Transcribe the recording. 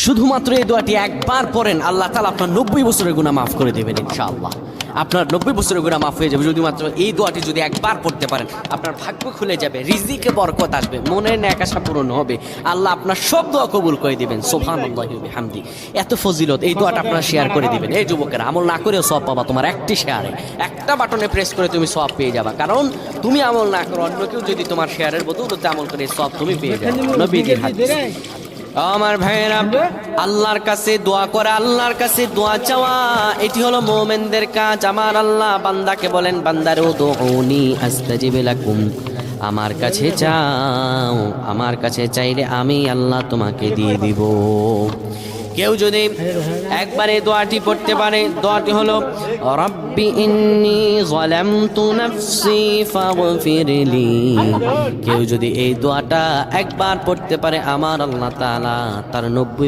শুধুমাত্র এই দোয়াটি একবার পড়েন, আল্লাহ তাআলা আপনার 90 বছরের গুনাহ মাফ করে দেবেন ইনশাআল্লাহ। আপনার 90 বছরের গুনাহ মাফ হয়ে যাবে শুধুমাত্র এই দোয়াটি যদি একবার পড়তে পারেন। আপনার ভাগ্য খুলে যাবে, রিজিকে বরকত আসবে, মনের ন্যাক আশা পূরণ হবে, আল্লাহ আপনার সব দোয়া কবুল করে দিবেন। সুবহানাল্লাহি ওয়া বিহামদি। এত ফজিলত এই দোয়াটা আপনারা শেয়ার করে দিবেন। এই যুবকেরা, আমল না করেও সওয়াব পাবা। তোমার একটি শেয়ারে, একটা বাটনে প্রেস করে তুমি সওয়াব পেয়ে যাবা। কারণ তুমি আমল না করো, অন্য কেউ যদি তোমার শেয়ারের বদৌলতে আমল করে সওয়াব তুমি পেয়ে যাবে। নবীজির হাদিস। আমার ভাইয়েরা, আল্লাহর কাছে দোয়া করা, আল্লাহর কাছে দোয়া চাওয়া, এটি হলো মুমিনদের কাজ। আমার আল্লাহ বান্দাকে বলেন, বান্দারে উদউনি আস্তাজিব লাকুম, আমার কাছে চাও, আমার কাছে চাইলে আমি আল্লাহ তোমাকে দিয়ে দিব। কেউ যদি একবার এই দোয়াটি পড়তে পারে, দোয়াটি হলো রব্বি ইন্নী যালামতু নাফসি ফাগফিরলি। কেউ যদি এই দোয়াটা একবার পড়তে পারে, আমার আল্লাহ তাআলা তার 90